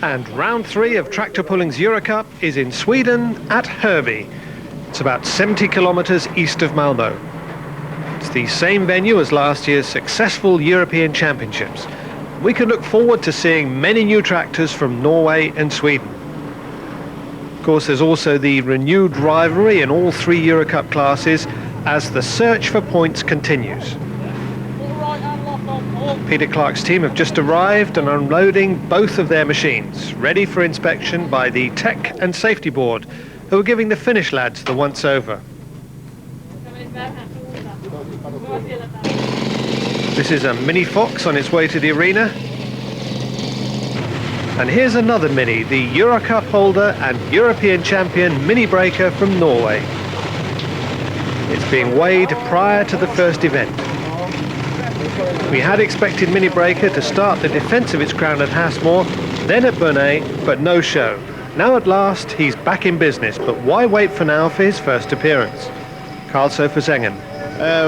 And round 3 of Tractor Pulling's Eurocup is in Sweden at Hörby. It's about 70 kilometers east of Malmö. It's the same venue as last year's successful European Championships. We can look forward to seeing many new tractors from Norway and Sweden. Of course, there's also the renewed rivalry in all 3 Eurocup classes as the search for points continues. Peter Clark's team have just arrived and are unloading both of their machines, ready for inspection by the Tech and Safety Board, who are giving the Finnish lads the once-over. This is a Mini Fox on its way to the arena. And here's another Mini, the Eurocup holder and European champion Mini Breaker from Norway. It's being weighed prior to the first event. We had expected Mini Breaker to start the defence of its crown at Hasmore, then at Bonney, but no show. Now at last he's back in business, but why wait for now for his first appearance? Carl Sofer-Zengen.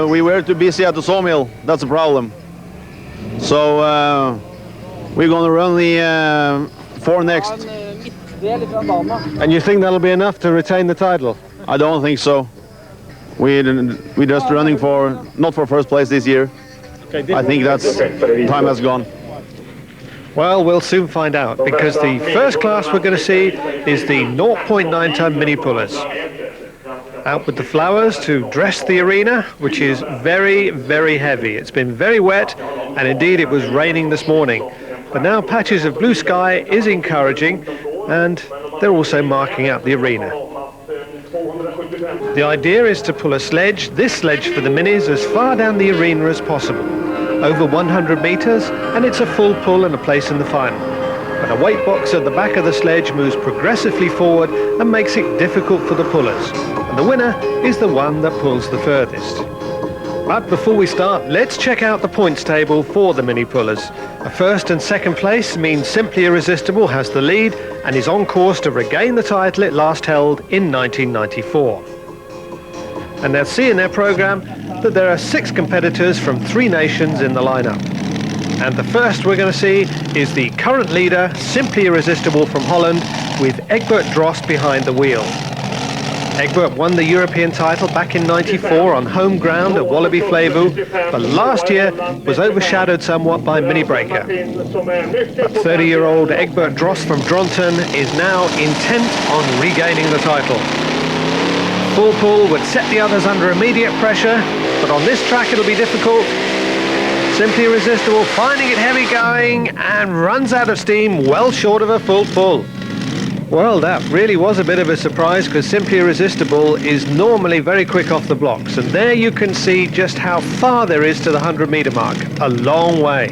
We were too busy at the sawmill, that's the problem. So we're going to run the 4 next. And you think that'll be enough to retain the title? I don't think so. We're just running not for first place this year. I think that's time has gone. Well, we'll soon find out, because the first class we're going to see is the 0.9 ton mini pullers. Out with the flowers to dress the arena, which is very, very heavy. It's been very wet, and indeed it was raining this morning. But now patches of blue sky is encouraging, and they're also marking out the arena. The idea is to pull this sledge for the minis, as far down the arena as possible. Over 100 meters, and it's a full pull and a place in the final. But a weight box at the back of the sledge moves progressively forward and makes it difficult for the pullers. And the winner is the one that pulls the furthest. But before we start, let's check out the points table for the mini pullers. A first and second place means Simply Irresistible has the lead and is on course to regain the title it last held in 1994. And they'll see in their programme that there are 6 competitors from 3 nations in the lineup. And the first we're going to see is the current leader, Simply Irresistible from Holland, with Egbert Drost behind the wheel. Egbert won the European title back in '94 on home ground at Wallaby Flevo, but last year was overshadowed somewhat by Mini Breaker. But 30-year-old Egbert Drost from Dronten is now intent on regaining the title. Full pull would set the others under immediate pressure, but on this track it'll be difficult. Simply Irresistible finding it heavy going and runs out of steam well short of a full pull. Well, that really was a bit of a surprise, because Simply Irresistible is normally very quick off the blocks, and there you can see just how far there is to the 100-meter mark. A long way.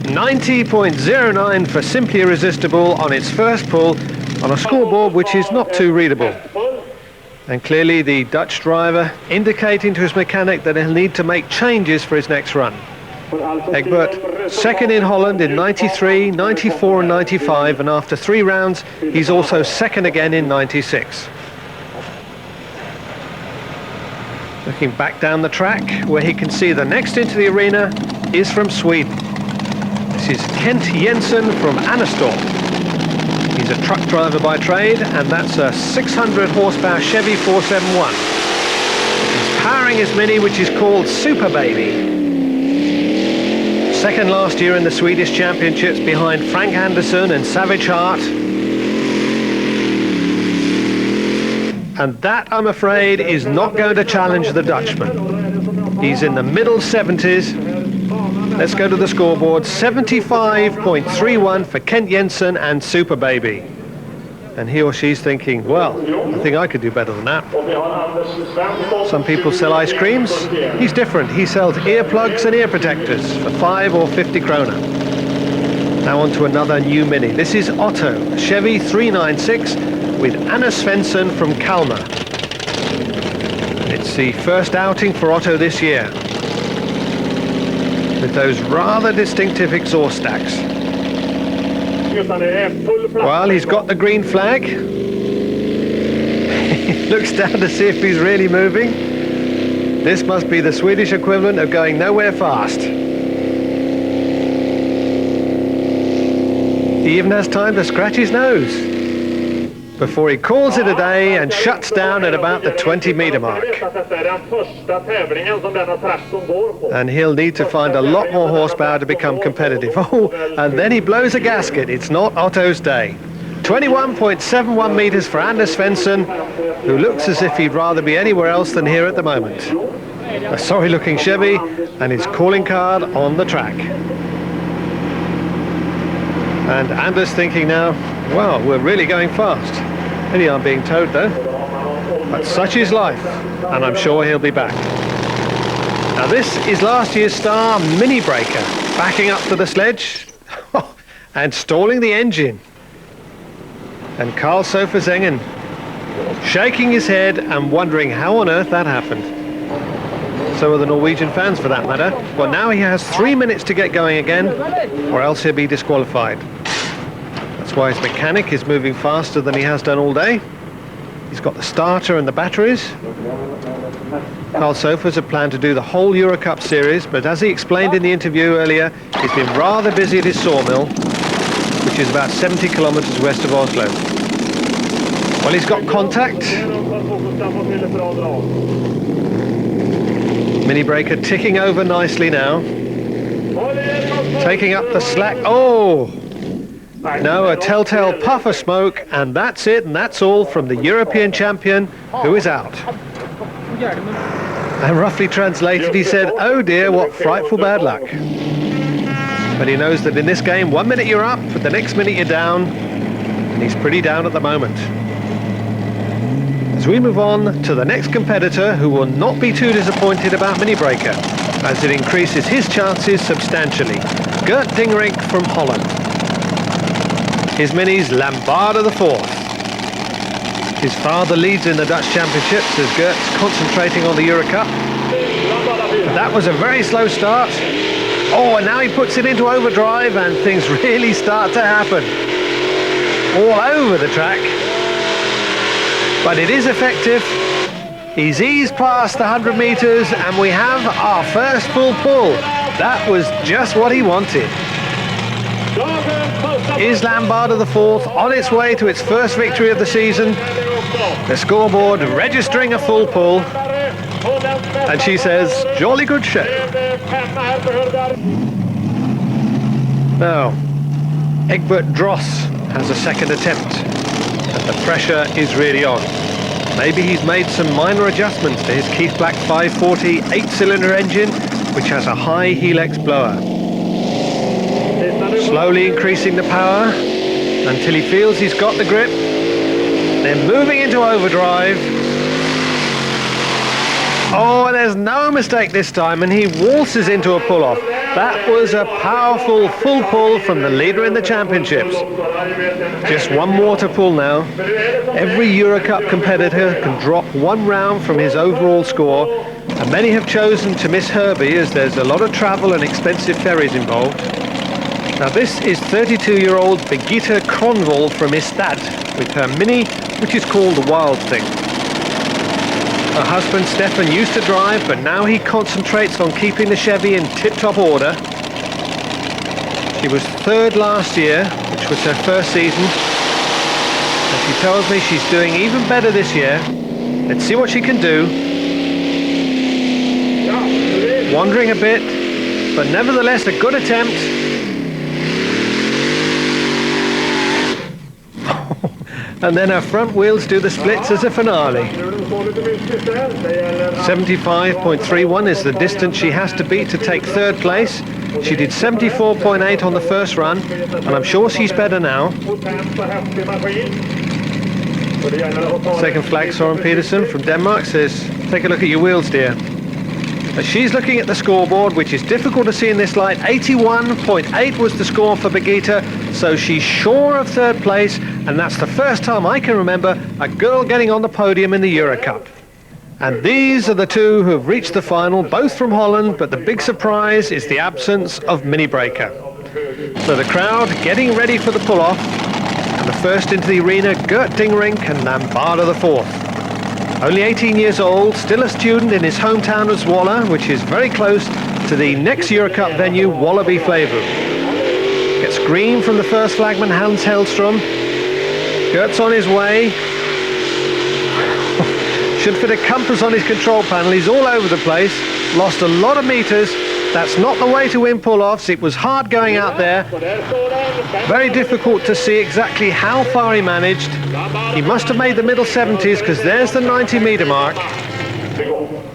90.09 for Simply Irresistible on its first pull on a scoreboard which is not too readable. And clearly the Dutch driver indicating to his mechanic that he'll need to make changes for his next run. Egbert, second in Holland in 93, 94 and 95, and after 3 rounds he's also second again in 96. Looking back down the track, where he can see the next into the arena is from Sweden. This is Kent Jensen from Anastorp. He's a truck driver by trade, and that's a 600 horsepower Chevy 471. He's powering his Mini, which is called Super Baby. Second last year in the Swedish Championships behind Frank Anderson and Savage Heart. And that, I'm afraid, is not going to challenge the Dutchman. He's in the middle 70s. Let's go to the scoreboard. 75.31 for Kent Jensen and Super Baby. And he or she's thinking, well, I think I could do better than that. Some people sell ice creams. He's different. He sells earplugs and ear protectors for 5 or 50 krona. Now on to another new Mini. This is Otto, a Chevy 396 with Anna Svensson from Kalmar. It's the first outing for Otto this year, with those rather distinctive exhaust stacks. Well, he's got the green flag. He looks down to see if he's really moving. This must be the Swedish equivalent of going nowhere fast. He even has time to scratch his nose before he calls it a day and shuts down at about the 20-meter mark. And he'll need to find a lot more horsepower to become competitive. Oh, and then he blows a gasket. It's not Otto's day. 21.71 meters for Anders Svensson, who looks as if he'd rather be anywhere else than here at the moment. A sorry-looking Chevy and his calling card on the track. And Anders thinking now, well, we're really going fast. Pity I'm being towed though. But such is life, and I'm sure he'll be back. Now this is last year's star, Mini Breaker, backing up to the sledge and stalling the engine. And Carl Sofersengen shaking his head and wondering how on earth that happened. So are the Norwegian fans for that matter. Well, now he has 3 minutes to get going again, or else he'll be disqualified. That's why his mechanic is moving faster than he has done all day. He's got the starter and the batteries. Carl Sofers had planned to do the whole Eurocup series, but as he explained in the interview earlier, he's been rather busy at his sawmill, which is about 70 kilometers west of Oslo. Well, he's got contact. Mini Breaker ticking over nicely now. Taking up the slack. Oh! No, a telltale puff of smoke, and that's it, and that's all from the European champion, who is out. And roughly translated, he said, oh dear, what frightful bad luck. But he knows that in this game, 1 minute you're up, but the next minute you're down, and he's pretty down at the moment. As we move on to the next competitor, who will not be too disappointed about Mini Breaker, as it increases his chances substantially. Gert Dingerink from Holland. His Mini's Lambada the Fourth. His father leads in the Dutch Championships as Gert's concentrating on the Eurocup. That was a very slow start. Oh, and now he puts it into overdrive and things really start to happen. All over the track. But it is effective. He's eased past the 100 meters and we have our first full pull. That was just what he wanted. Is Lambada the Fourth on its way to its first victory of the season? The scoreboard registering a full pull. And she says, jolly good show. Now, Egbert Dross has a second attempt. And the pressure is really on. Maybe he's made some minor adjustments to his Keith Black 540 8-cylinder engine, which has a high helix blower. Slowly increasing the power until he feels he's got the grip, then moving into overdrive. Oh, and there's no mistake this time, and he waltzes into a pull-off. That was a powerful full pull from the leader in the championships. Just one more to pull now. Every Eurocup competitor can drop one round from his overall score, and many have chosen to miss Hörby as there's a lot of travel and expensive ferries involved. Now this is 32-year-old Birgitte Kronvold from Istad with her Mini, which is called the Wild Thing. Her husband Stefan used to drive, but now he concentrates on keeping the Chevy in tip-top order. She was third last year, which was her first season. And she tells me she's doing even better this year. Let's see what she can do. Wandering a bit, but nevertheless a good attempt. And then her front wheels do the splits as a finale. 75.31 is the distance she has to beat to take third place. She did 74.8 on the first run, and I'm sure she's better now. Second flag, Søren Petersen from Denmark says, take a look at your wheels, dear. As she's looking at the scoreboard, which is difficult to see in this light, 81.8 was the score for Birgitte, so she's sure of third place, and that's the first time I can remember a girl getting on the podium in the Eurocup. And these are the two who have reached the final, both from Holland, but the big surprise is the absence of Mini Breaker. So the crowd getting ready for the pull-off, and the first into the arena, Gert Dingerink and Lambada the Fourth. Only 18 years old, still a student in his hometown of Zwolle, which is very close to the next Eurocup venue, Wallaby Flevo. Gets green from the first flagman, Hans Hellstrom. Gert's on his way. Should fit a compass on his control panel. He's all over the place. Lost a lot of meters. That's not the way to win pull-offs. It was hard going out there. Very difficult to see exactly how far he managed. He must have made the middle 70s because there's the 90-meter mark.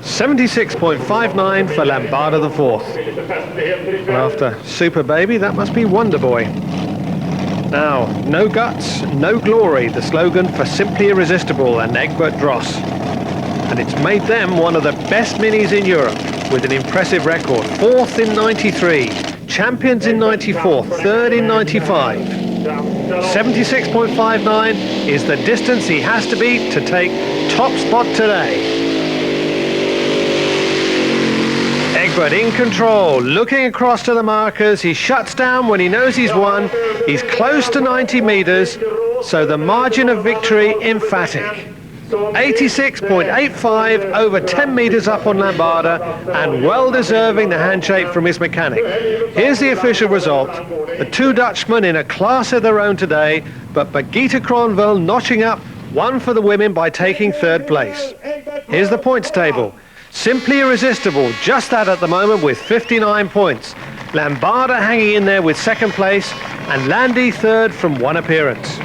76.59 for Lambada the fourth. And after Super Baby, that must be Wonder Boy. Now, no guts, no glory, the slogan for Simply Irresistible and Egbert Dross. And it's made them one of the best minis in Europe with an impressive record. Fourth in 93, champions in 94, third in 95. 76.59 is the distance he has to beat to take top spot today. Egbert in control, looking across to the markers. He shuts down when he knows he's won. He's close to 90 meters, so the margin of victory emphatic. 86.85 over 10 meters up on Lambada, and well deserving the handshake from his mechanic. Here's the official result. The two Dutchmen in a class of their own today, but Birgitte Kronwall notching up one for the women by taking third place. Here's the points table. Simply Irresistible, just that at the moment with 59 points. Lambada hanging in there with second place, and Landy third from one appearance.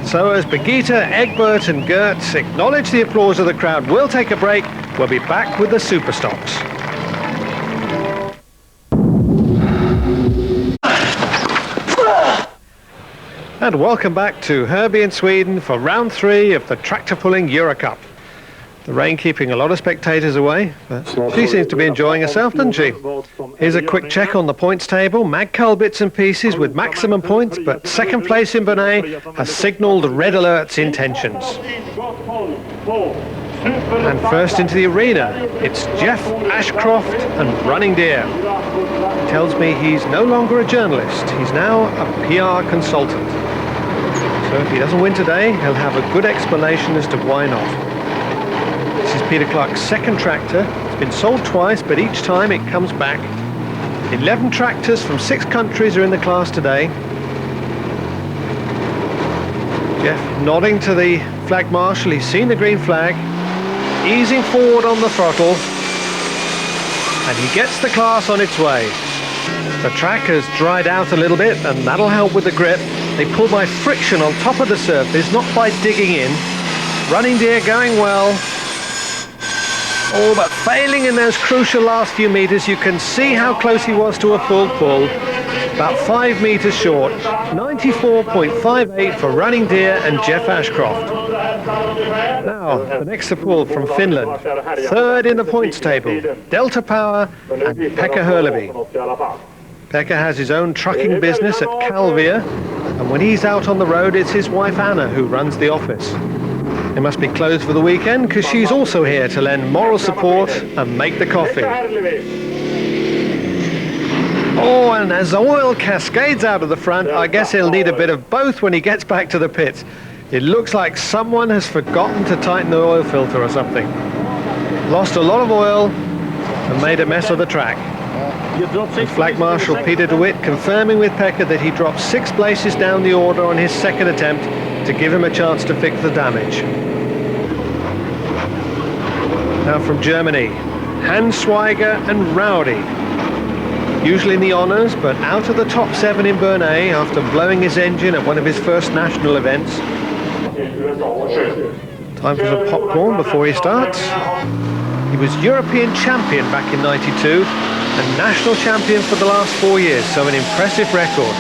So as Birgitte, Egbert and Gert acknowledge the applause of the crowd, we'll take a break. We'll be back with the Superstocks. And welcome back to Hörby in Sweden for round 3 of the tractor pulling Euro Cup. The rain keeping a lot of spectators away, but she seems to be enjoying herself, doesn't she? Here's a quick check on the points table. Magcal bits and pieces with maximum points, but second place in Bonnet has signalled red alerts intentions. And first into the arena, it's Jeff Ashcroft and Running Deer. He tells me he's no longer a journalist, he's now a PR consultant. So if he doesn't win today, he'll have a good explanation as to why not. This is Peter Clark's second tractor. It's been sold twice, but each time it comes back. 11 tractors from 6 countries are in the class today. Jeff nodding to the flag marshal. He's seen the green flag, easing forward on the throttle, and he gets the class on its way. The track has dried out a little bit, and that'll help with the grip. They pull by friction on top of the surface, not by digging in. Running Deer going well. Oh, but failing in those crucial last few meters. You can see how close he was to a full pull. About 5 meters short. 94.58 for Running Deer and Jeff Ashcroft. Now, the next to pull from Finland. Third in the points table. Delta Power and Pekka Hörby. Pekka has his own trucking business at Calvia, and when he's out on the road, it's his wife Anna who runs the office. It must be closed for the weekend because she's also here to lend moral support and make the coffee. Oh, and as oil cascades out of the front, I guess he'll need a bit of both when he gets back to the pits. It looks like someone has forgotten to tighten the oil filter or something. Lost a lot of oil and made a mess of the track. And Flag Marshal Peter de Witt confirming with Pekka that he dropped 6 places down the order on his second attempt to give him a chance to fix the damage. Now from Germany, Hans Schweiger and Rowdy. Usually in the honours, but out of the top 7 in Bernay after blowing his engine at one of his first national events. Time for some popcorn before he starts. He was European champion back in '92 and national champion for the last 4 years, so an impressive record.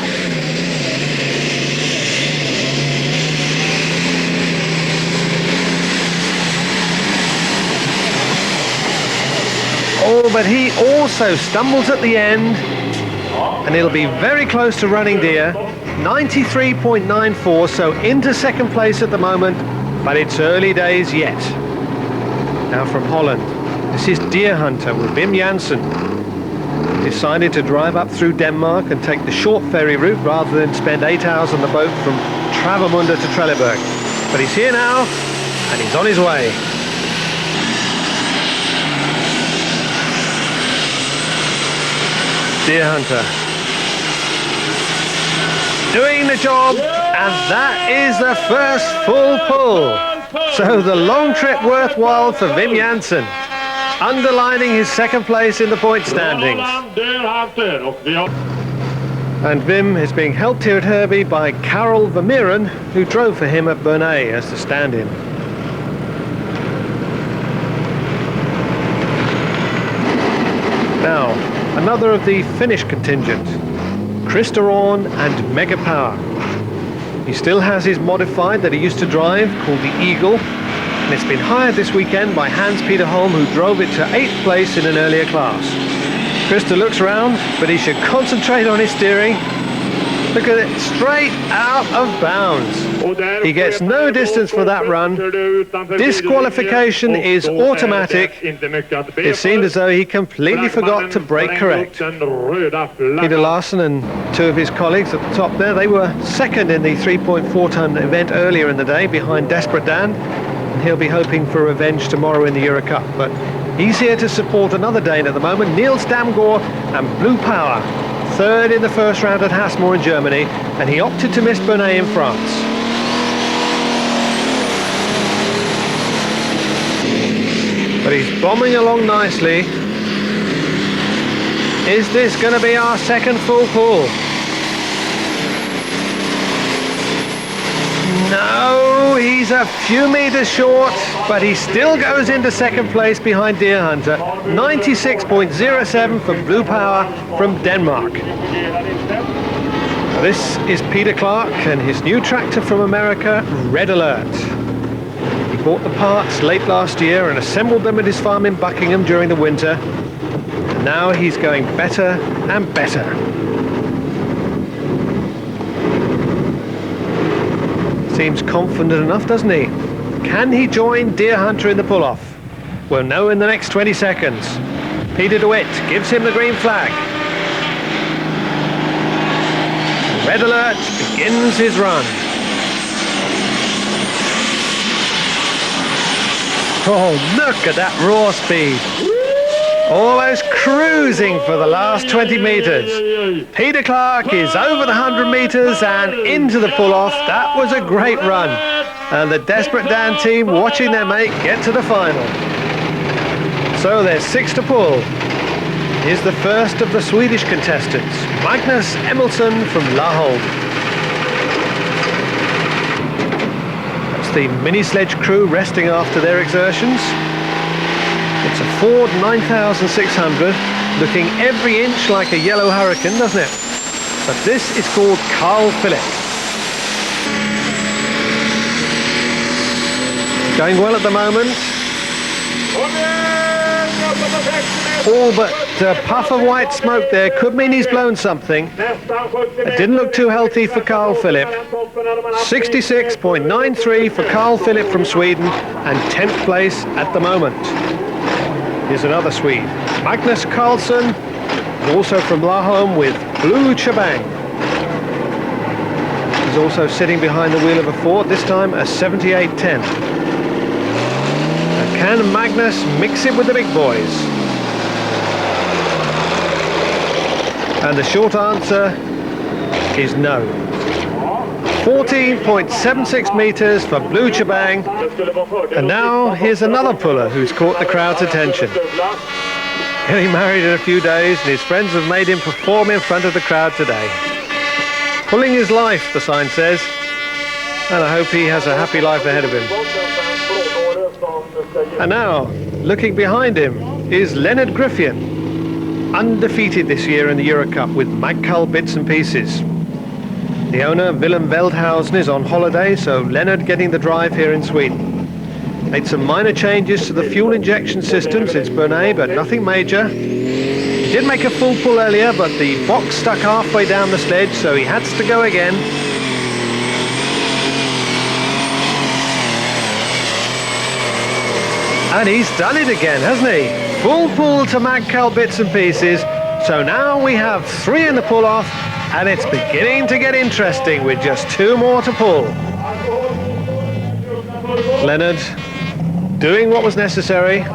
Oh, but he also stumbles at the end, and it'll be very close to Running Deer. 93.94, so into second place at the moment, but it's early days yet. Now from Holland, this is Deer Hunter with Wim Janssen. Decided to drive up through Denmark and take the short ferry route rather than spend 8 hours on the boat from Travemünde to Trelleborg. But he's here now, and he's on his way. Deer Hunter. doing the job, and that is the first full pull. So the long trip worthwhile for Wim Jansen, underlining his second place in the point standings. And Wim is being helped here at Hörby by Karel Vermeeren, who drove for him at Bernay as the stand-in. Now, another of the Finnish contingent, Krista Orn and Mega Power. He still has his modified that he used to drive, called the Eagle, and it's been hired this weekend by Hans-Peter Holm, who drove it to 8th place in an earlier class. Krista looks around, but he should concentrate on his steering. Look at it, straight out of bounds. He gets no distance for that run. Disqualification is automatic. It seemed as though he completely forgot to brake correct. Peter Larsen and two of his colleagues at the top there, they were second in the 3.4-ton event earlier in the day behind Desperate Dan. And he'll be hoping for revenge tomorrow in the Euro Cup. But he's here to support another Dane at the moment, Niels Damgaard and Blue Power. Third in the first round at Hasmore in Germany, and he opted to miss Bernay in France. But he's bombing along nicely. Is this going to be our second full pull? No, he's a few meters short, but he still goes into second place behind Deer Hunter. 96.07 for Blue Power from Denmark. This is Peter Clark and his new tractor from America, Red Alert. He bought the parts late last year and assembled them at his farm in Buckingham during the winter. And now he's going better and better. Seems confident enough, doesn't he? Can he join Deer Hunter in the pull-off? We'll know in the next 20 seconds. Peter DeWitt gives him the green flag. Red Alert begins his run. Oh, look at that raw speed. Almost cruising for the last 20 meters. Peter Clark is over the 100 meters and into the pull-off. That was a great run. And the Desperate Dan team watching their mate get to the final. So there's 6 to pull. Here's the first of the Swedish contestants, Magnus Emilsson from Laholm. That's the mini sledge crew resting after their exertions. It's a Ford 9600, looking every inch like a yellow hurricane, doesn't it? But this is called Carl Philip. Going well at the moment. All but a puff of white smoke there could mean he's blown something. It didn't look too healthy for Carl Philip. 66.93 for Carl Philip from Sweden and 10th place at the moment. Here's another Swede, Magnus Carlsson, also from Laholm with Blue Chabang. He's also sitting behind the wheel of a Ford, this time a 7810. And can Magnus mix it with the big boys? And the short answer is no. 14.76 meters for Blue Chabang. And now here's another puller who's caught the crowd's attention. Getting married in a few days, and his friends have made him perform in front of the crowd today. Pulling his life, the sign says, and I hope he has a happy life ahead of him. And now, looking behind him, is Leonard Griffian, undefeated this year in the Euro Cup with Magcal bits and pieces. The owner, Willem Veldhuizen, is on holiday, so Leonard getting the drive here in Sweden. Made some minor changes to the fuel injection system since Bernay, but nothing major. He did make a full pull earlier, but the box stuck halfway down the sledge, so he had to go again. And he's done it again, hasn't he? Full pull to Magcal bits and pieces. So now we have 3 in the pull-off, and it's beginning to get interesting with just 2 more to pull. Leonard doing what was necessary.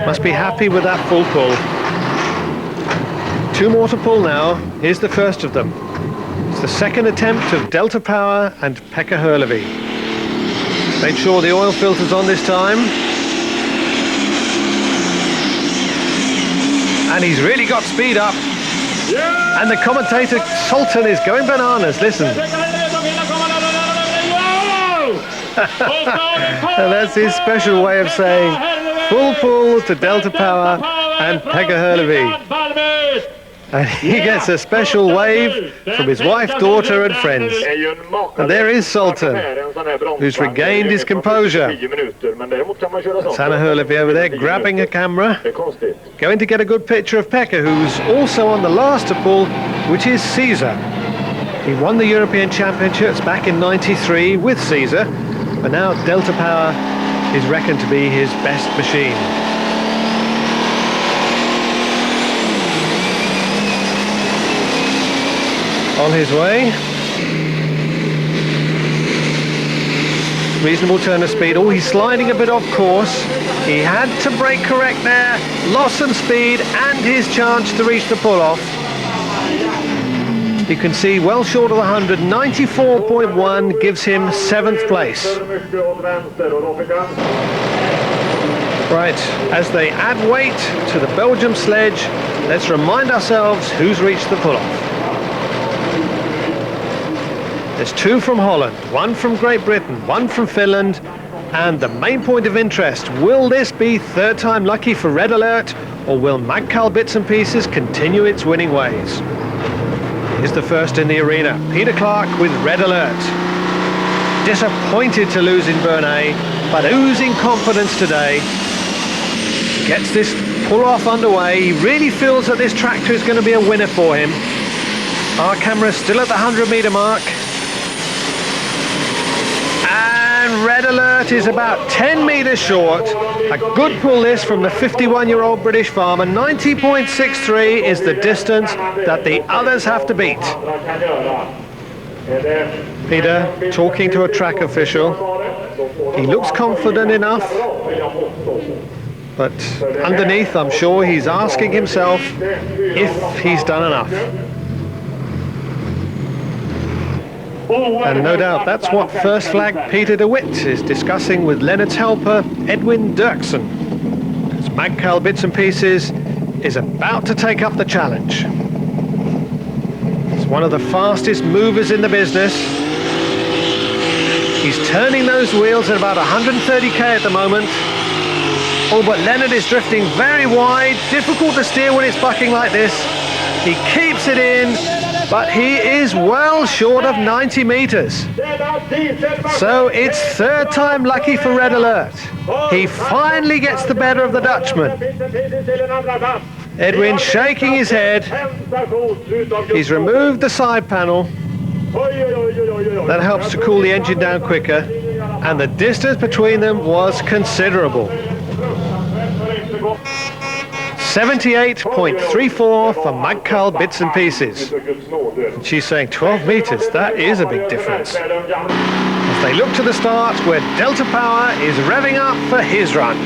Must be happy with that full pull. 2 more to pull now. Here's the first of them. It's the second attempt of Delta Power and Pekka Hörby. Made sure the oil filter's on this time. And he's really got speed up. And the commentator Sultan is going bananas, listen. And that's his special way of saying full pull to Delta Power and Pekka Hörby. And he gets a special wave from his wife, daughter and friends. And there is Sultan, who's regained his composure. That's Hannah Hörby over there grabbing a camera, going to get a good picture of Pekka, who's also on the last to pull, which is Caesar. He won the European Championships back in '93 with Caesar, but now Delta Power is reckoned to be his best machine. On his way. Reasonable turn of speed. Oh, he's sliding a bit off course. He had to brake correct there. Lost some speed and his chance to reach the pull-off. You can see well short of the 100. 94.1 gives him 7th place. Right, as they add weight to the Belgium sledge, let's remind ourselves who's reached the pull-off. There's 2 from Holland, 1 from Great Britain, 1 from Finland, and the main point of interest, will this be third time lucky for Red Alert, or will Magcal Bits and Pieces continue its winning ways? Here's the first in the arena, Peter Clark with Red Alert. Disappointed to lose in Bernay, but oozing confidence today. Gets this pull-off underway. He really feels that this tractor is going to be a winner for him. Our camera's still at the 100-meter mark. Red Alert is about 10 meters short. A good pull this from the 51-year-old British farmer. 90.63 is the distance that the others have to beat. Peter talking to a track official. He looks confident enough, but underneath I'm sure he's asking himself if he's done enough. And no doubt that's what First Flag Peter de Witt is discussing with Leonard's helper Edwin Dirksen. Because Magcal Bits and Pieces is about to take up the challenge. He's one of the fastest movers in the business. He's turning those wheels at about 130k at the moment. Oh, but Leonard is drifting very wide. Difficult to steer when it's bucking like this. He keeps it in. But he is well short of 90 meters. So it's third time lucky for Red Alert. He finally gets the better of the Dutchman. Edwin shaking his head. He's removed the side panel. That helps to cool the engine down quicker. And the distance between them was considerable. 78.34 for Magcal Bits and Pieces. And she's saying 12 meters, that is a big difference. As they look to the start where Delta Power is revving up for his run.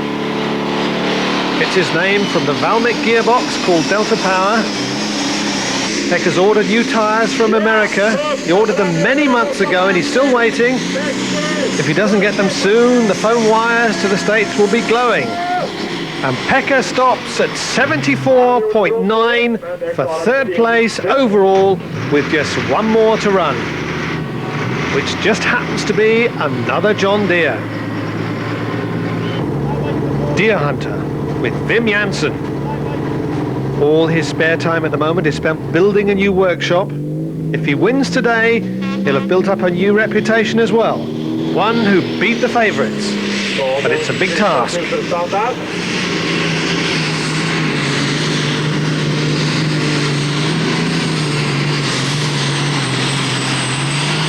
Gets his name from the Valmet gearbox called Delta Power. Pekka's ordered new tires from America. He ordered them many months ago and he's still waiting. If he doesn't get them soon, the foam wires to the States will be glowing. And Pekka stops at 74.9 for third place overall with just 1 more to run, which just happens to be another John Deere. Deer Hunter with Wim Jansen. All his spare time at the moment is spent building a new workshop. If he wins today, he'll have built up a new reputation as well. One who beat the favourites. But it's a big task.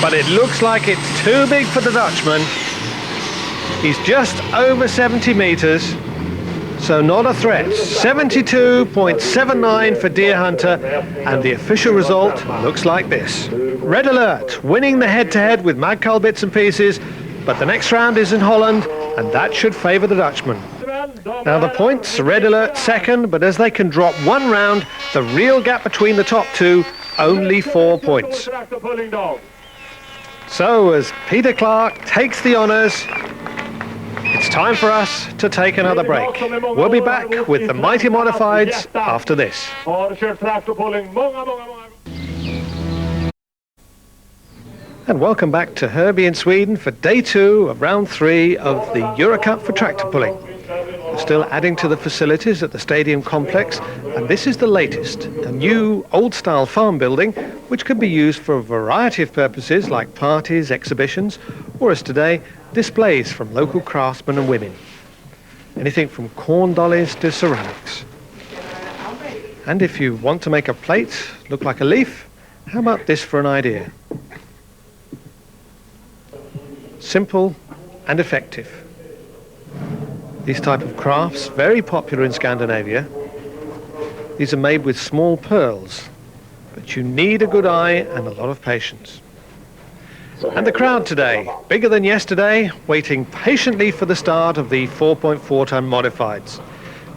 But it looks like it's too big for the Dutchman. He's just over 70 meters, so not a threat. 72.79 for Deer Hunter, and the official result looks like this. Red Alert winning the head-to-head with Magcal Bits and Pieces, but the next round is in Holland, and that should favour the Dutchman. Now the points, Red Alert second, but as they can drop 1 round, the real gap between the top 2 only 4 points. So as Peter Clark takes the honours, it's time for us to take another break. We'll be back with the Mighty Modifieds after this. And welcome back to Hörby in Sweden for day 2 of round 3 of the Eurocup for tractor pulling. We're still adding to the facilities at the stadium complex, and this is the latest, a new old-style farm building which can be used for a variety of purposes like parties, exhibitions, or as today, displays from local craftsmen and women. Anything from corn dollies to ceramics. And if you want to make a plate look like a leaf, how about this for an idea? Simple and effective. These type of crafts, very popular in Scandinavia. These are made with small pearls, but you need a good eye and a lot of patience. And the crowd today, bigger than yesterday, waiting patiently for the start of the 4.4-ton modifieds,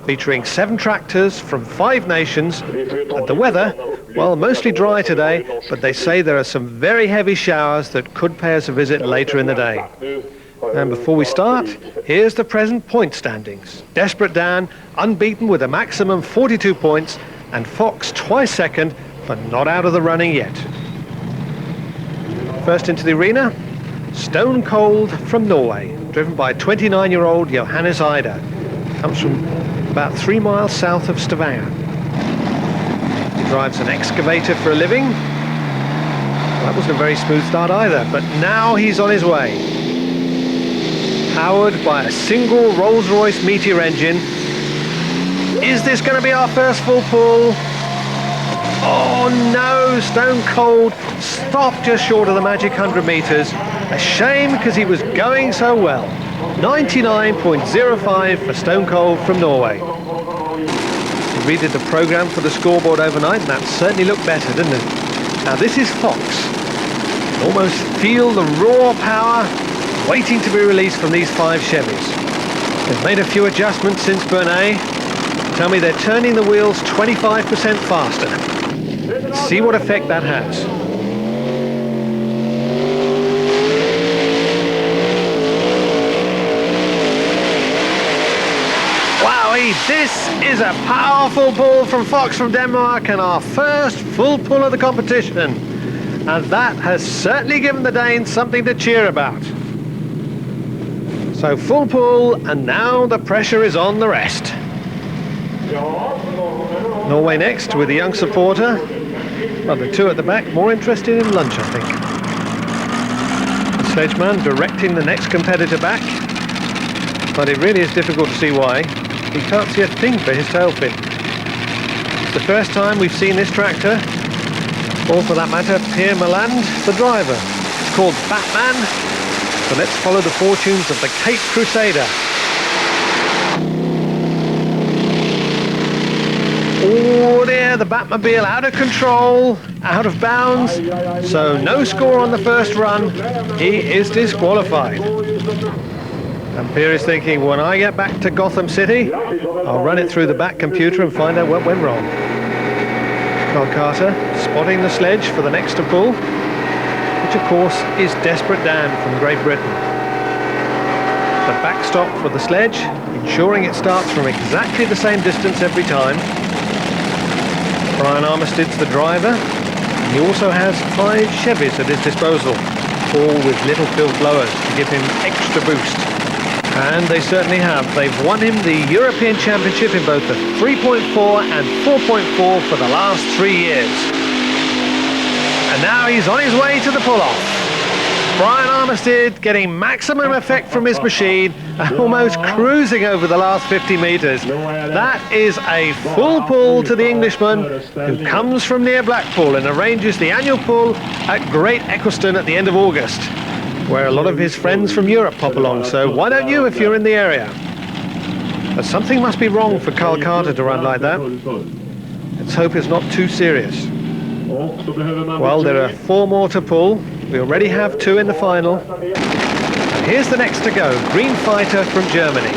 featuring 7 tractors from 5 nations, and the weather, well, mostly dry today, but they say there are some very heavy showers that could pay us a visit later in the day. And before we start, here's the present point standings. Desperate Dan, unbeaten with a maximum 42 points, and Fox twice second, but not out of the running yet. First into the arena, Stone Cold from Norway, driven by 29-year-old Johannes Eider. Comes from about 3 miles south of Stavanger. He drives an excavator for a living. Well, that wasn't a very smooth start either, but now he's on his way. Powered by a single Rolls-Royce Meteor engine. Is this going to be our first full pull? Oh no, Stone Cold stopped just short of the magic 100 meters. A shame because he was going so well. 99.05 for Stone Cold from Norway. We redid the program for the scoreboard overnight and that certainly looked better, didn't it? Now this is Fox. Almost feel the raw power waiting to be released from these 5 Chevys. They've made a few adjustments since Bernay. Tell me they're turning the wheels 25% faster. Let's see what effect that has. Wowee, this is a powerful pull from Fox from Denmark and our first full pull of the competition. And that has certainly given the Danes something to cheer about. So full pull, and now the pressure is on the rest. Norway next with a young supporter. Well, the 2 at the back more interested in lunch, I think. The sledgeman directing the next competitor back. But it really is difficult to see why. He can't see a thing for his tail fin. It's the first time we've seen this tractor, or for that matter, Pierre Meland, the driver. It's called Batman. So let's follow the fortunes of the Cape Crusader. Oh dear, the Batmobile out of control, out of bounds. So no score on the first run. He is disqualified. And Pierre is thinking, when I get back to Gotham City, I'll run it through the back computer and find out what went wrong. Carl Carter spotting the sledge for the next to pull, which of course is Desperate Dan from Great Britain. The backstop for the sledge, ensuring it starts from exactly the same distance every time. Brian Armisted's the driver. He also has 5 Chevys at his disposal, all with little fill blowers to give him extra boost. And they certainly have. They've won him the European Championship in both the 3.4 and 4.4 for the last 3 years. And now he's on his way to the pull-off. Brian Armisted getting maximum effect from his machine, almost cruising over the last 50 meters. That is a full pull to the Englishman, who comes from near Blackpool and arranges the annual pull at Great Eccleston at the end of August, where a lot of his friends from Europe pop along. So why don't you if you're in the area? But something must be wrong for Carl Carter to run like that. Let's hope it's not too serious. Well, there are 4 more to pull. We already have 2 in the final. And here's the next to go, Green Fighter from Germany.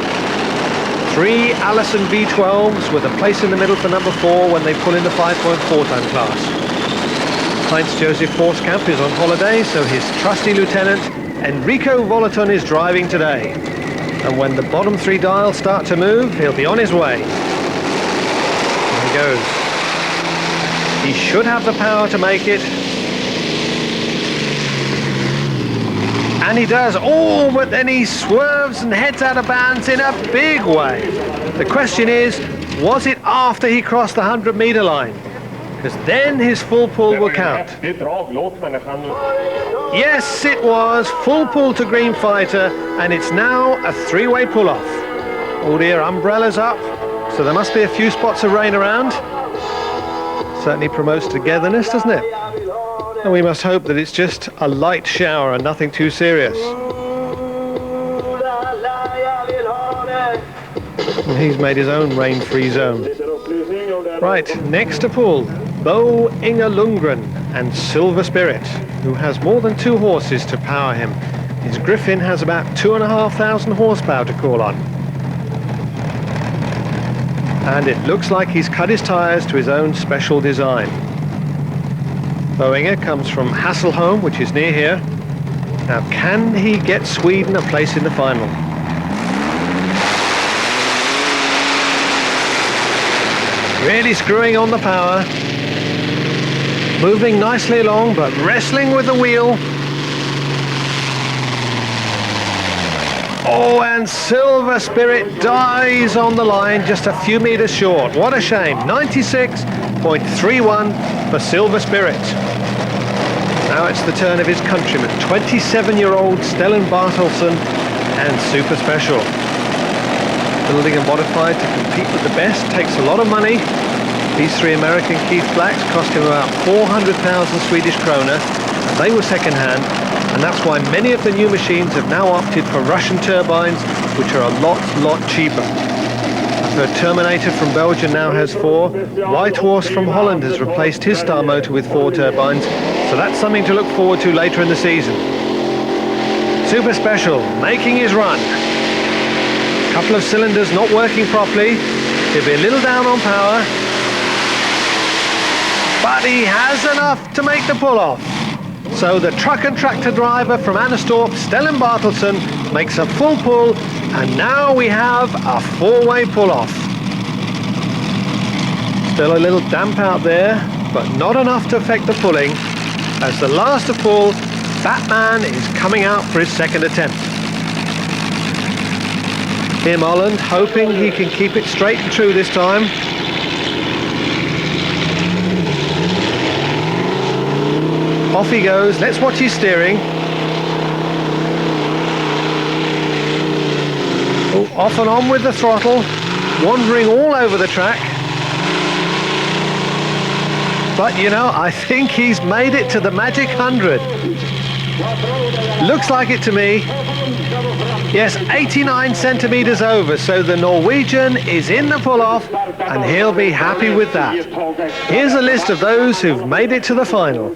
3 Allison V12s with a place in the middle for number 4 when they pull in the 5.4 ton class. Heinz-Josef Forskamp is on holiday, so his trusty lieutenant Enrico Volaton is driving today. And when the bottom 3 dials start to move, he'll be on his way. There he goes. He should have the power to make it. And he does. Oh, but then he swerves and heads out of bounds in a big way. The question is, was it after he crossed the 100-meter line? Because then his full pull will count. Yes, it was. Full pull to Green Fighter, and it's now a 3-way pull-off. Oh dear, umbrellas up, so there must be a few spots of rain around. Certainly promotes togetherness, doesn't it? And we must hope that it's just a light shower and nothing too serious. And he's made his own rain-free zone. Right, next to pull, Bo Inger Lundgren and Silver Spirit, who has more than 2 horses to power him. His Griffin has about 2,500 horsepower to call on. And it looks like he's cut his tyres to his own special design. Bo Inger comes from Hasselholm, which is near here. Now, can he get Sweden a place in the final? Really screwing on the power. Moving nicely along, but wrestling with the wheel. Oh, and Silver Spirit dies on the line, just a few meters short. What a shame. 96.31 for Silver Spirit. Now it's the turn of his countryman, 27-year-old Stellan Bartelsson and Super Special. Building and modified to compete with the best takes a lot of money. These 3 American Keith Blacks cost him about 400,000 Swedish krona, and they were second-hand, and that's why many of the new machines have now opted for Russian turbines, which are a lot cheaper. The Terminator from Belgium now has 4. White Horse from Holland has replaced his star motor with 4 turbines, so that's something to look forward to later in the season. Super Special making his run. A couple of cylinders not working properly. He'll be a little down on power, but he has enough to make the pull-off. So the truck and tractor driver from Anastorp, Stellan Bartelsson, makes a full pull, and now we have a 4-way pull-off. Still a little damp out there, but not enough to affect the pulling, as the last to pull, Batman, is coming out for his second attempt. Tim Holland hoping he can keep it straight and true this time. Off he goes. Let's watch his steering. Oh, off and on with the throttle, wandering all over the track. But you know, I think he's made it to the magic 100. Looks like it to me. Yes, 89 centimeters over, so the Norwegian is in the pull-off, and he'll be happy with that. Here's a list of those who've made it to the final.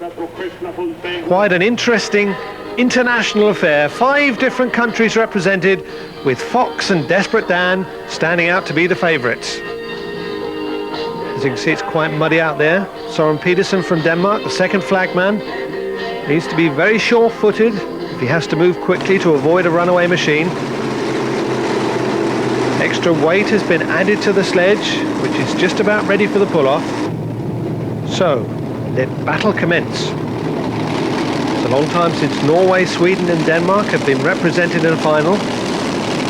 Quite an interesting international affair. 5 different countries represented, with Fox and Desperate Dan standing out to be the favourites. As you can see, it's quite muddy out there. Søren Petersen from Denmark, the second flagman, needs to be very sure-footed if he has to move quickly to avoid a runaway machine. Extra weight has been added to the sledge, which is just about ready for the pull-off. So, let battle commence. It's a long time since Norway, Sweden and Denmark have been represented in a final,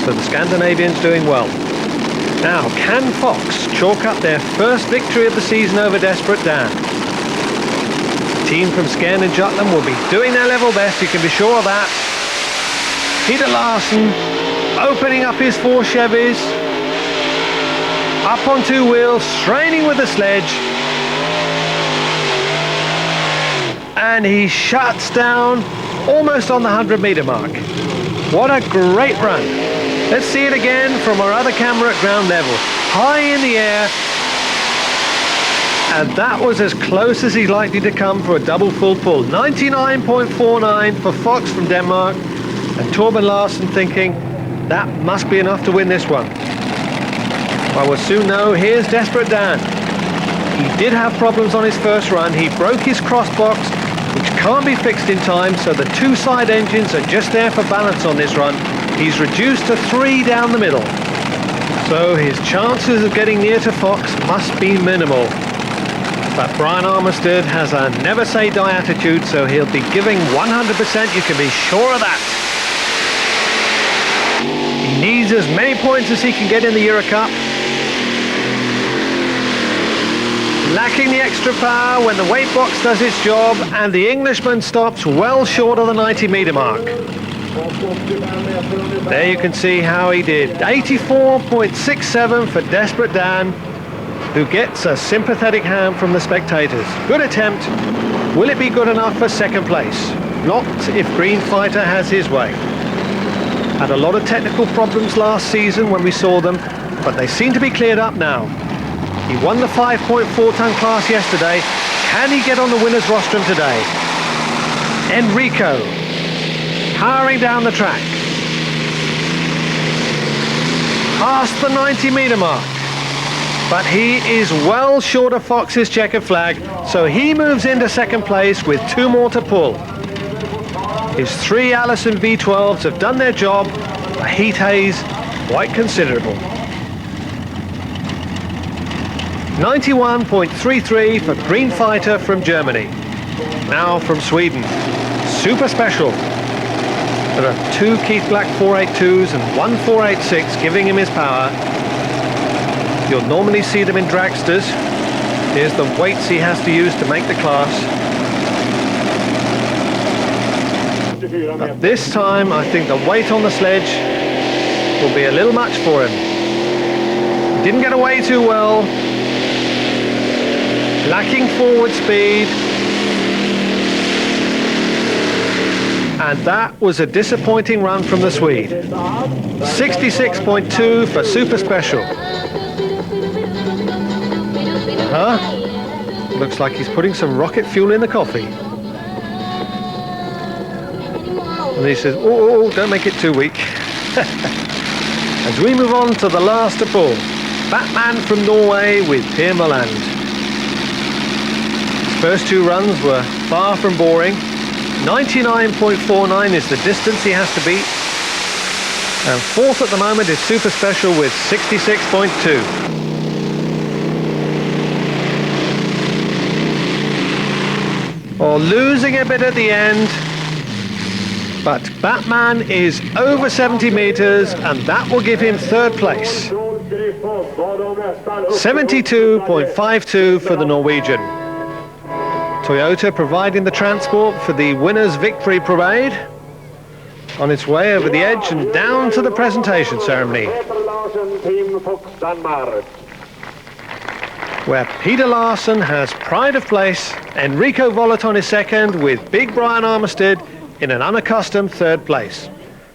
so the Scandinavians doing well. Now, can Fox chalk up their first victory of the season over Desperate Dan? The team from Skjern and Jutland will be doing their level best, you can be sure of that. Peter Larsen opening up his 4 Chevys, up on 2 wheels, straining with the sledge, and he shuts down almost on the 100-meter mark. What a great run. Let's see it again from our other camera at ground level. High in the air, and that was as close as he's likely to come for a double full pull. 99.49 for Fox from Denmark, and Torben Larsen thinking that must be enough to win this one. Well, we'll soon know. Here's Desperate Dan. He did have problems on his first run. He broke his crossbox which can't be fixed in time, so the two side engines are just there for balance on this run. He's reduced to 3 down the middle. So his chances of getting near to Fox must be minimal. But Brian Armistead has a never say die attitude, so he'll be giving 100%, you can be sure of that. He needs as many points as he can get in the Euro Cup. Lacking the extra power when the weight box does its job, and the Englishman stops well short of the 90-metre mark. There you can see how he did. 84.67 for Desperate Dan, who gets a sympathetic hand from the spectators. Good attempt. Will it be good enough for second place? Not if Green Fighter has his way. Had a lot of technical problems last season when we saw them, but they seem to be cleared up now. He won the 5.4-ton class yesterday. Can he get on the winner's rostrum today? Enrico, powering down the track. Past the 90-metre mark. But he is well short of Fox's checkered flag, so he moves into second place with 2 more to pull. His 3 Allison V12s have done their job. The heat haze, quite considerable. 91.33 for Green Fighter from Germany. Now from Sweden, Super Special. There are 2 Keith Black 482s and 1 486 giving him his power. You'll normally see them in dragsters. Here's the weights he has to use to make the class. But this time I think the weight on the sledge will be a little much for him. Didn't get away too well. Lacking forward speed. And that was a disappointing run from the Swede. 66.2 for Super Special. Looks like he's putting some rocket fuel in the coffee. And he says, oh, don't make it too weak. As we move on to the last to pull, Batman from Norway with Per Moland. His first 2 runs were far from boring. 99.49 is the distance he has to beat. And 4th at the moment is Super Special with 66.2. Or losing a bit at the end, but Batman is over 70 meters, and that will give him 3rd place. 72.52 for the Norwegian. Toyota providing the transport for the winner's victory parade, on its way over the edge and down to the presentation ceremony, where Peter Larsen has pride of place, Enrico Volaton is second, with Big Brian Armistead in an unaccustomed 3rd place.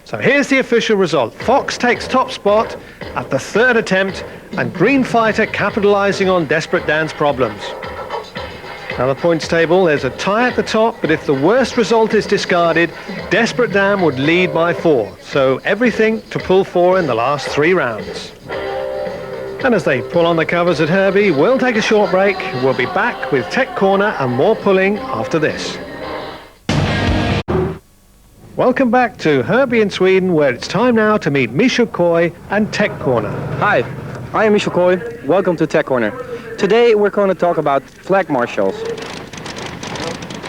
So here's the official result. Fox takes top spot at the 3rd attempt, and Green Fighter capitalizing on Desperate Dan's problems. Now the points table, there's a tie at the top, but if the worst result is discarded, Desperate Dan would lead by 4. So everything to pull for in the last 3 rounds. And as they pull on the covers at Hörby, we'll take a short break. We'll be back with Tech Corner and more pulling after this. Welcome back to Hörby in Sweden, where it's time now to meet Michel Coy and Tech Corner. Hi, I am Michel Coy. Welcome to Tech Corner. Today we're going to talk about flag marshals.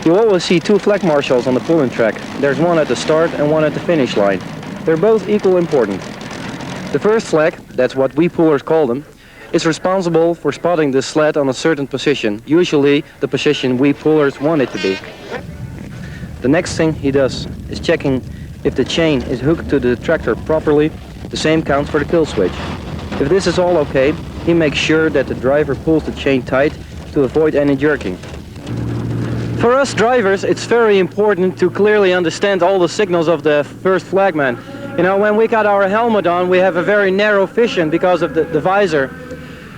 You'll always see 2 flag marshals on the pulling track. There's one at the start and one at the finish line. They're both equal important. The first flag, that's what we pullers call them, is responsible for spotting the sled on a certain position, usually the position we pullers want it to be. The next thing he does is checking if the chain is hooked to the tractor properly. The same counts for the kill switch. If this is all okay, he makes sure that the driver pulls the chain tight to avoid any jerking. For us drivers, it's very important to clearly understand all the signals of the first flagman. You know, when we got our helmet on, we have a very narrow vision because of the visor.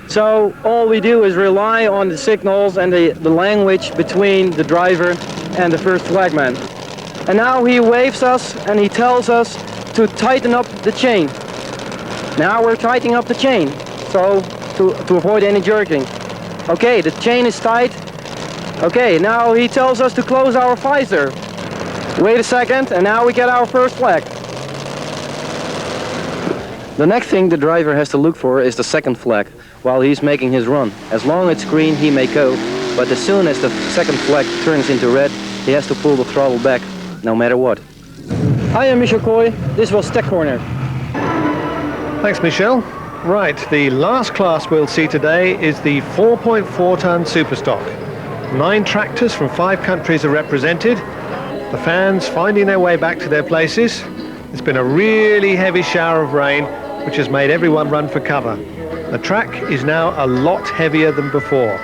So all we do is rely on the signals and the language between the driver and the first flagman. And now he waves us and he tells us to tighten up the chain. Now we're tightening up the chain, so to avoid any jerking. Okay, the chain is tight. Okay, now he tells us to close our visor. Wait a second, and now we get our first flag. The next thing the driver has to look for is the second flag while he's making his run. As long as it's green, he may go, but as soon as the second flag turns into red, he has to pull the throttle back, no matter what. I am Michel Kooi. This was Tech Corner. Thanks, Michel. Right, the last class we'll see today is the 4.4 ton Superstock. 9 tractors from 5 countries are represented. The fans finding their way back to their places. It's been a really heavy shower of rain, which has made everyone run for cover. The track is now a lot heavier than before.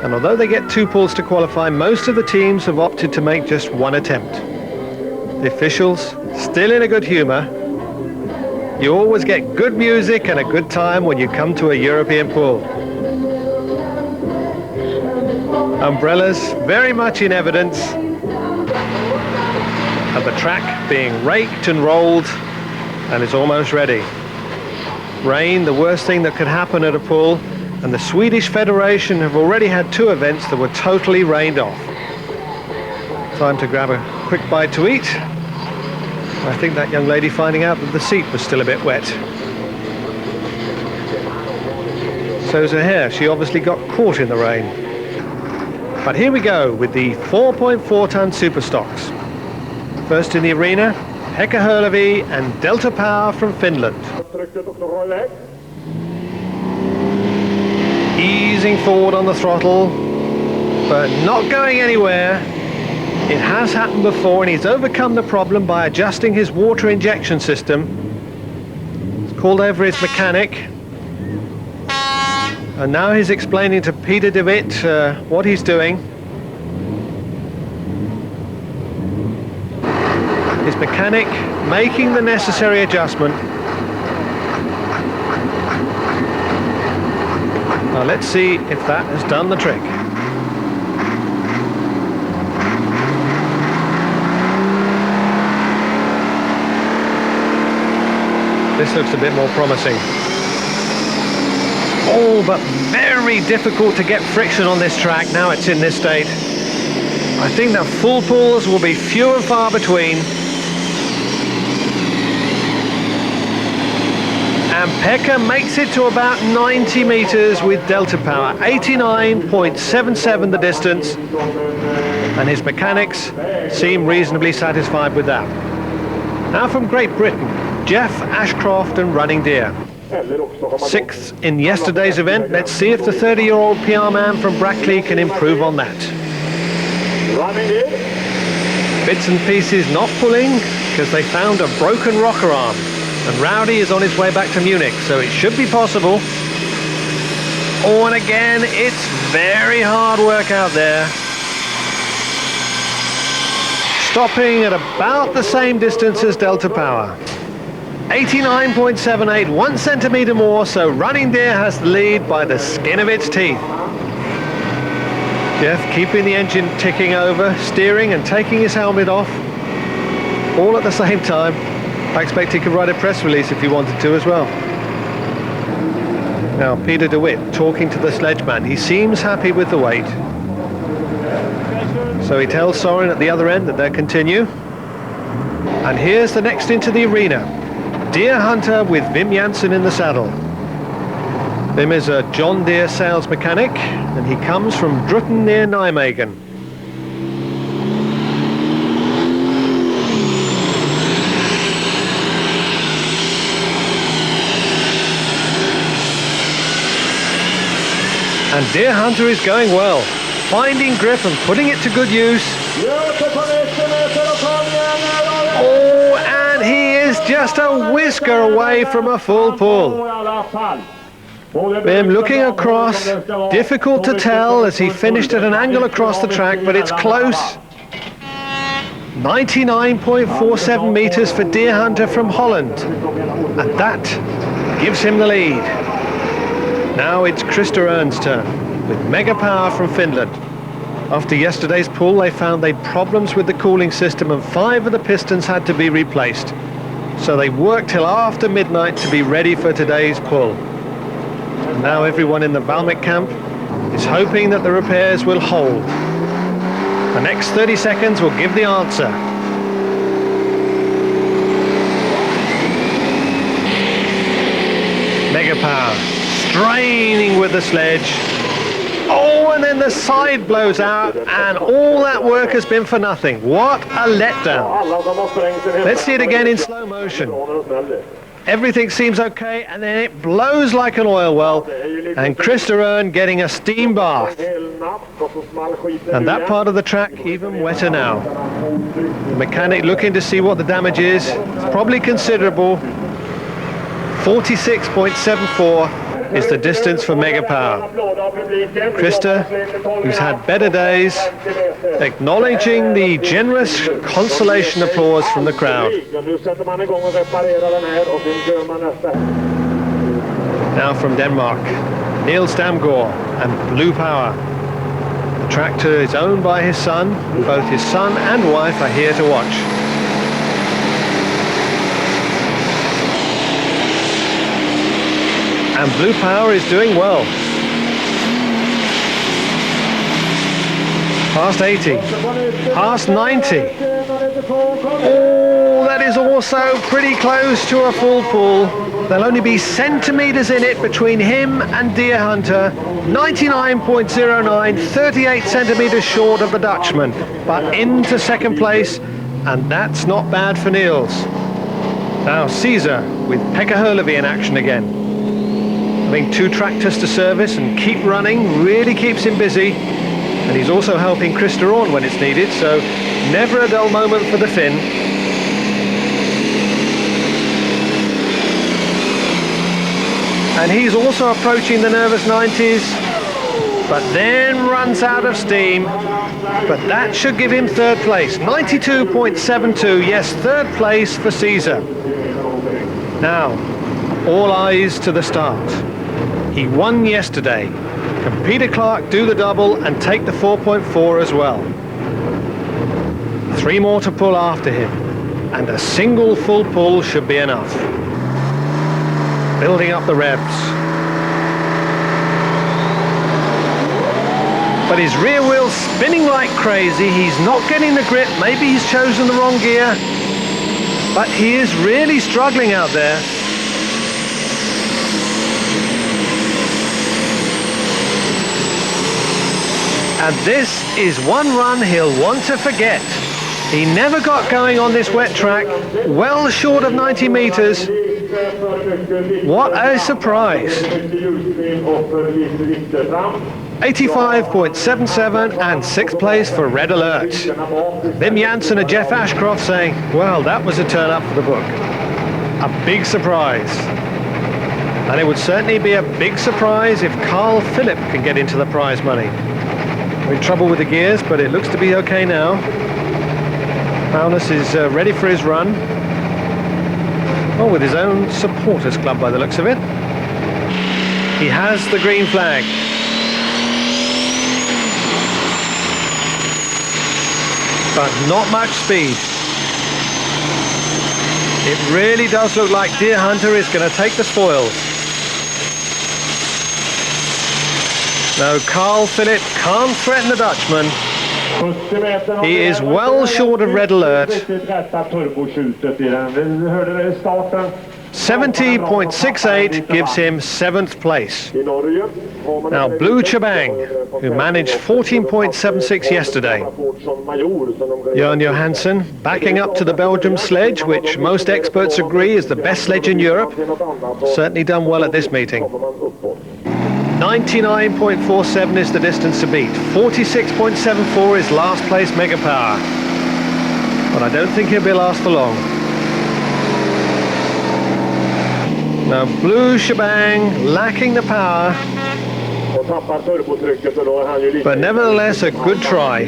And although they get 2 pulls to qualify, most of the teams have opted to make just 1 attempt. The officials, still in a good humour. You always get good music and a good time when you come to a European pool. Umbrellas very much in evidence. And the track being raked and rolled, and it's almost ready. Rain, the worst thing that could happen at a pool, and the Swedish Federation have already had 2 events that were totally rained off. Time to grab a quick bite to eat. I think that young lady finding out that the seat was still a bit wet. So's her hair, she obviously got caught in the rain. But here we go with the 4.4 ton Superstocks. First in the arena, Pekka Hörby and Delta Power from Finland. Easing forward on the throttle, but not going anywhere. It has happened before, and he's overcome the problem by adjusting his water injection system. He's called over his mechanic, and now he's explaining to Peter de Wit what he's doing. His mechanic making the necessary adjustment. Now let's see if that has done the trick. This looks a bit more promising. Oh, but very difficult to get friction on this track now it's in this state. I think that full pulls will be few and far between. And Pekka makes it to about 90 meters with Delta Power, 89.77 the distance, and his mechanics seem reasonably satisfied with that. Now from Great Britain, Jeff Ashcroft and Running Deer. 6th in yesterday's event. Let's see if the 30-year-old PR man from Brackley can improve on that. Bits and pieces not pulling because they found a broken rocker arm. And Rowdy is on his way back to Munich, so it should be possible. Oh, and again, it's very hard work out there. Stopping at about the same distance as Delta Power. 89.78, 1 centimetre more, so Running Deer has the lead by the skin of its teeth. Jeff keeping the engine ticking over, steering and taking his helmet off, all at the same time. I expect he could write a press release if he wanted to as well. Now Peter de Wit talking to the sledgeman. He seems happy with the weight. So he tells Soren at the other end that they'll continue. And here's the next into the arena. Deer Hunter with Wim Jansen in the saddle. Wim is a John Deere sales mechanic, and he comes from Druten near Nijmegen. And Deer Hunter is going well, finding grip and putting it to good use. Oh, and he is just a whisker away from a full pull. Wim looking across, difficult to tell as he finished at an angle across the track, but it's close. 99.47 meters for Deer Hunter from Holland, and that gives him the lead. Now it's Krista Ern's turn with Mega Power from Finland. After yesterday's pull, they found they had problems with the cooling system and 5 of the pistons had to be replaced. So they worked till after midnight to be ready for today's pull. And now everyone in the Valmet camp is hoping that the repairs will hold. The next 30 seconds will give the answer. Mega Power straining with the sledge. Oh, and then the side blows out, and all that work has been for nothing. What a letdown. Let's see it again in slow motion. Everything seems okay, and then it blows like an oil well, and Krista Ern getting a steam bath. And that part of the track even wetter now. The mechanic looking to see what the damage is. It's probably considerable. 46.74 is the distance for Mega Power. Krista, who's had better days, acknowledging the generous consolation applause from the crowd. Now from Denmark, Niels Damgaard and Blue Power. The tractor is owned by his son, and both his son and wife are here to watch. And Blue Power is doing well. Past 80, past 90. Oh, that is also pretty close to a full pull. There'll only be centimeters in it between him and Deer Hunter. 99.09, 38 centimeters short of the Dutchman, but into second place, and that's not bad for Niels. Now Caesar with Pekka Hörby in action again. Having two tractors to service and keep running really keeps him busy, and he's also helping Krista on when it's needed, so never a dull moment for the Finn. And he's also approaching the nervous 90s, but then runs out of steam. But that should give him third place. 92.72, yes, third place for Caesar. Now, all eyes to the start. He won yesterday. Can Peter Clark do the double and take the 4.4 as well? 3 more to pull after him, and a single full pull should be enough. Building up the revs. But his rear wheel's spinning like crazy. He's not getting the grip. Maybe he's chosen the wrong gear. But he is really struggling out there. And this is one run he'll want to forget. He never got going on this wet track, well short of 90 meters. What a surprise. 85.77 and 6th place for Red Alert. Wim Janssen and Jeff Ashcroft saying, well, that was a turn up for the book. A big surprise. And it would certainly be a big surprise if Carl Philip can get into the prize money. We're in trouble with the gears, but it looks to be okay now. Magnus is ready for his run. Oh, with his own supporters club by the looks of it. He has the green flag. But not much speed. It really does look like Deer Hunter is going to take the spoils. No, Carl Philip can't threaten the Dutchman. He is well short of Red Alert. 70.68 gives him 7th place. Now Blue Chabang, who managed 14.76 yesterday. Jørn Johansen backing up to the Belgium sledge, which most experts agree is the best sledge in Europe. Certainly done well at this meeting. 99.47 is the distance to beat. 46.74 is last place Mega Power. But I don't think he'll be last for long. Now Blue Shebang lacking the power, but nevertheless a good try.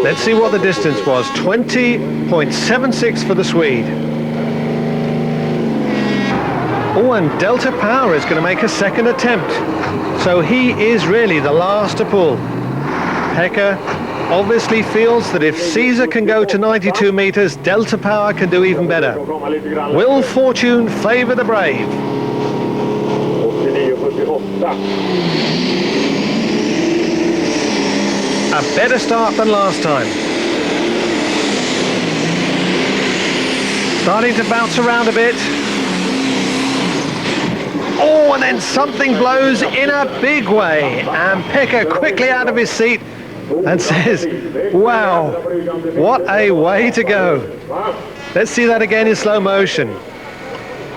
Let's see what the distance was. 20.76 for the Swede. Oh, and Delta Power is going to make a second attempt. So he is really the last to pull. Pekka obviously feels that if Caesar can go to 92 meters, Delta Power can do even better. Will fortune favor the brave? A better start than last time. Starting to bounce around a bit. Oh, and then something blows in a big way. And Pekka quickly out of his seat and says, wow, what a way to go. Let's see that again in slow motion.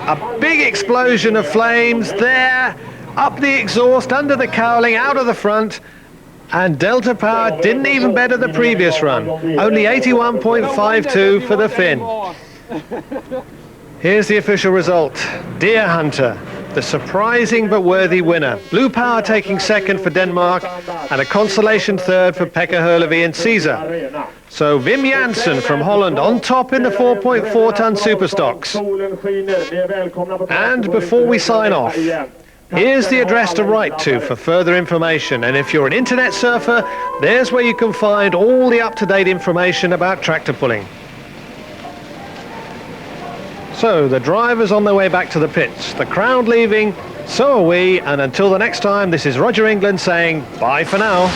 A big explosion of flames there, up the exhaust, under the cowling, out of the front. And Delta Power didn't even better the previous run. Only 81.52 for the Finn. Here's the official result. Deer Hunter, the surprising but worthy winner. Blue Power taking second for Denmark and a consolation third for Pekka Hörby and Caesar. So Wim Janssen from Holland on top in the 4.4-ton Superstocks. And before we sign off, here's the address to write to for further information. And if you're an internet surfer, there's where you can find all the up-to-date information about tractor pulling. So the driver's on their way back to the pits, the crowd leaving, so are we, and until the next time, this is Roger England saying bye for now.